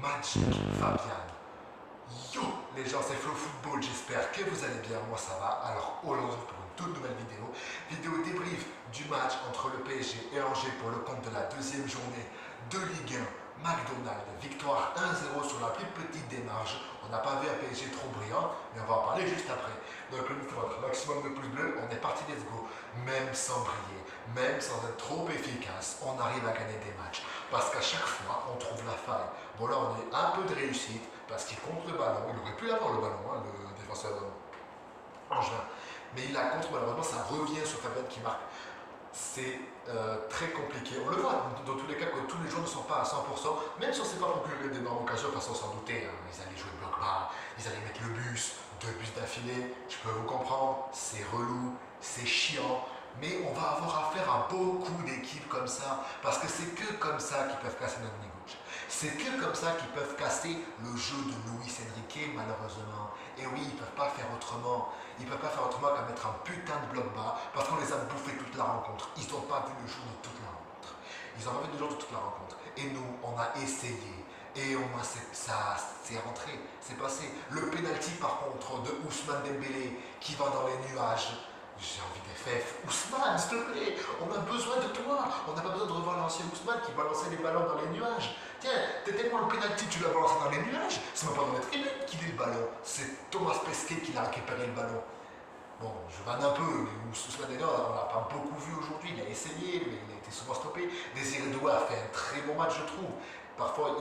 Magic Fabian. Yo les gens, c'est Flow Football, j'espère que vous allez bien, moi ça va. Alors aujourd'hui pour une toute nouvelle vidéo débrief du match entre le PSG et Angers pour le compte de la deuxième journée de Ligue 1 McDonald's. Victoire 1-0 sur la plus petite démarche. On n'a pas vu un PSG trop brillant, mais on va en parler juste après. Donc le faut notre maximum de pouces bleus, on est parti, let's go. Même sans briller, même sans être trop efficace, on arrive à gagner des matchs. Parce qu'à chaque fois, on trouve la faille. Bon là, on a un peu de réussite, parce qu'il contre le ballon. Il aurait pu avoir le ballon, hein, le défenseur Angevin. Mais il la contre, malheureusement, ça revient sur Fabien qui marque. C'est très compliqué. On le voit dans tous les cas que tous les joueurs ne sont pas à 100%, même si on ne s'est pas procuré d'énormes occasions, de toute façon, sans douter. Hein, ils allaient jouer bloc bas, ils allaient mettre le bus, 2 bus d'affilée. Je peux vous comprendre, c'est relou, c'est chiant. Mais on va avoir affaire à beaucoup d'équipes comme ça, parce que c'est que comme ça qu'ils peuvent casser notre niveau. C'est que comme ça qu'ils peuvent casser le jeu de Luis Enrique, malheureusement. Et oui, ils ne peuvent pas faire autrement. Ils ne peuvent pas faire autrement qu'à mettre un putain de bloc bas, parce qu'on les a bouffés toute la rencontre. Ils n'ont pas vu le jour de toute la rencontre. Ils n'ont pas vu le jour de toute la rencontre. Et nous, on a essayé. Et ça c'est rentré, c'est passé. Le penalty par contre de Ousmane Dembélé qui va dans les nuages. J'ai envie des fèves. Ousmane, s'il te plaît, on a besoin de toi. On n'a pas besoin de revoir l'ancien Ousmane qui balançait les ballons dans les nuages. Tiens, t'étais moi le penalty, tu l'as balancé dans les nuages. C'est même pas dans les tribunes qu'il est le ballon. C'est Thomas Pesquet qui l'a récupéré le ballon. Bon, je vanne un peu, mais Ousmane Dembélé, on l'a pas beaucoup vu aujourd'hui. Il a essayé, mais il a été souvent stoppé. Désiré Doué a fait un très bon match, je trouve. Parfois,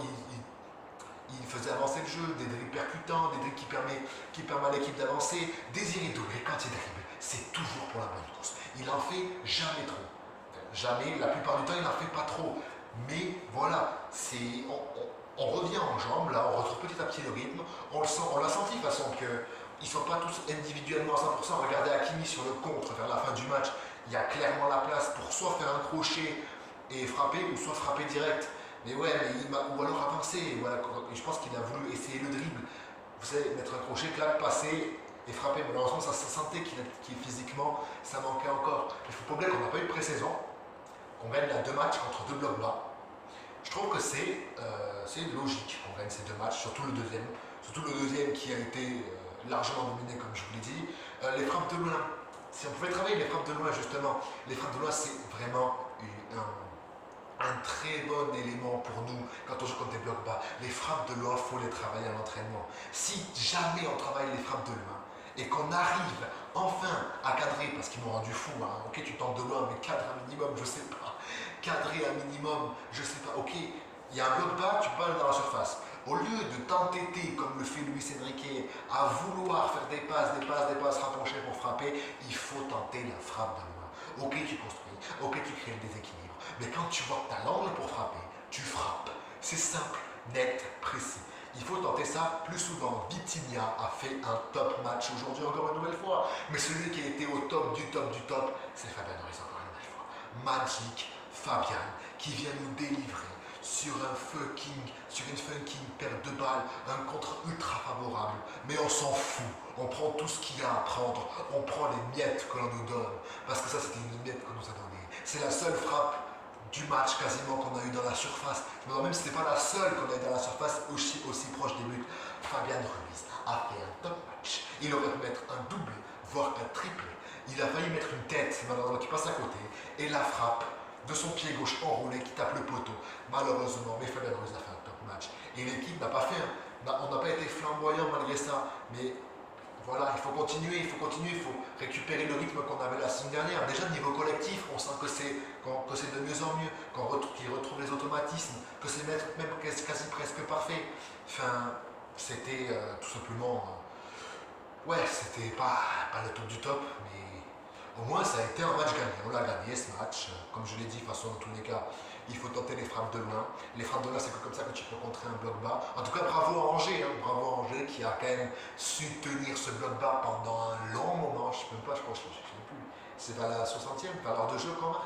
il faisait avancer le jeu, des dribbles percutants, des dribbles qui permettent à l'équipe d'avancer. Désiré Doué, quand il dribble, c'est toujours pour la bonne course. Il en fait jamais trop. Jamais, la plupart du temps, il n'en fait pas trop. Mais voilà, on revient en jambes, là, on retrouve petit à petit le rythme. On l'a senti de toute façon qu'ils ne sont pas tous individuellement à 100%. Regardez Hakimi sur le contre vers la fin du match. Il y a clairement la place pour soit faire un crochet et frapper, ou soit frapper direct. Mais ouais, ou alors avancer. Voilà, je pense qu'il a voulu essayer le dribble. Vous savez, mettre un crochet, clac, passer et frapper. Malheureusement, ça se sentait qu'il physiquement, ça manquait encore. Il faut pas oublier qu'on n'a pas eu de pré-saison, qu'on gagne là 2 matchs contre 2 blocs bas. Je trouve que c'est logique qu'on gagne ces 2 matchs, surtout le deuxième. Surtout le deuxième qui a été largement dominé, comme je vous l'ai dit. Les frappes de loin. Si on pouvait travailler les frappes de loin, justement, les frappes de loin, c'est vraiment un très bon élément pour nous quand on joue contre des blocs bas. Les frappes de loin, il faut les travailler à l'entraînement. Si jamais on travaille les frappes de loin et qu'on arrive enfin à cadrer, parce qu'ils m'ont rendu fou, hein. Ok, tu tentes de loin, mais cadre un minimum, je sais pas. Cadrer un minimum, je sais pas. Ok, il y a un bloc bas, tu peux aller dans la surface. Au lieu de t'entêter, comme le fait Luis Enrique, à vouloir faire des passes rapprochées pour frapper, il faut tenter la frappe de loin. Ok, tu construis, ok, tu crées le déséquilibre. Mais quand tu vois que tu as l'angle pour frapper, tu frappes. C'est simple, net, précis. Il faut tenter ça plus souvent. Vitinha a fait un top match aujourd'hui encore une nouvelle fois. Mais celui qui a été au top, c'est Fabien Ruiz encore une nouvelle fois. Magic Fabian qui vient nous délivrer sur une fucking perte de balles, un contre ultra favorable. Mais on s'en fout. On prend tout ce qu'il y a à prendre. On prend les miettes que l'on nous donne. Parce que ça, c'était une miette qu'on nous a donnée. C'est la seule frappe du match quasiment qu'on a eu dans la surface. Je me demande même si ce n'était pas la seule qu'on a eu dans la surface aussi proche des buts. Fabien Ruiz a fait un top match. Il aurait pu mettre un doublé, voire un triplé. Il a failli mettre une tête, malheureusement, qui passe à côté. Et la frappe de son pied gauche enroulé qui tape le poteau. Malheureusement, mais Fabien Ruiz a fait un top match. Et l'équipe n'a pas fait on n'a pas été flamboyant malgré ça. Mais voilà, il faut continuer, il faut récupérer le rythme qu'on avait la semaine dernière. Déjà, au niveau collectif, on sent que c'est de mieux en mieux, qu'ils retrouvent les automatismes, que c'est même quasi presque parfait. Enfin, c'était tout simplement... ouais, c'était pas le top du top, mais au moins ça a été un match gagné. On l'a gagné ce match. Comme je l'ai dit, de toute façon, dans tous les cas, il faut tenter les frappes de loin. Les frappes de loin, c'est que comme ça que tu peux contrer un bloc bas. En tout cas, bravo à Angers, hein. Bravo à Angers qui a quand même su tenir ce bloc bas pendant un long moment. Je ne sais même pas, je crois, je ne sais plus. C'est vers la 60e, vers l'heure de jeu qu'on marque.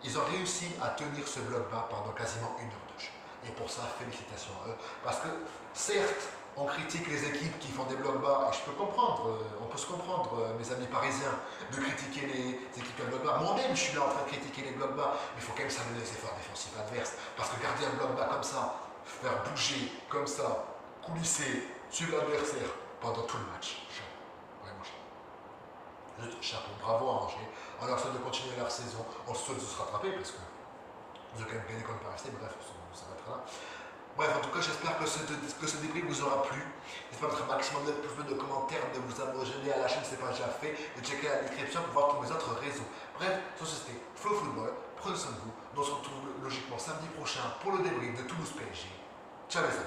Ils ont réussi à tenir ce bloc bas pendant quasiment 1 heure de jeu. Et pour ça, félicitations à eux. Parce que, certes, on critique les équipes qui font des blocs bas, et je peux comprendre, on peut se comprendre, mes amis parisiens, de critiquer les équipes à bloc bas. Moi-même, je suis là en train de critiquer les blocs bas, mais il faut quand même saluer les efforts défensifs adverses. Parce que garder un bloc bas comme ça, faire bouger comme ça, coulisser, suivre l'adversaire pendant tout le match. Chapeau, vraiment chapeau. Juste chapeau, bravo à Angers. On leur souhaite de continuer leur saison, on souhaite de se rattraper parce que vous avez quand même gagné contre Paris, bref, on s'arrêtera là. Bref, en tout cas, j'espère que ce débrief vous aura plu. N'hésitez pas à mettre un maximum de pouces bleus, de commentaires, de vous abonner à la chaîne si ce n'est pas déjà fait, de checker la description pour voir tous mes autres réseaux. Bref, sur ce c'était Flow Football. Prenez soin de vous. Nous on se retrouve logiquement samedi prochain pour le débrief de Toulouse PSG. Ciao les amis.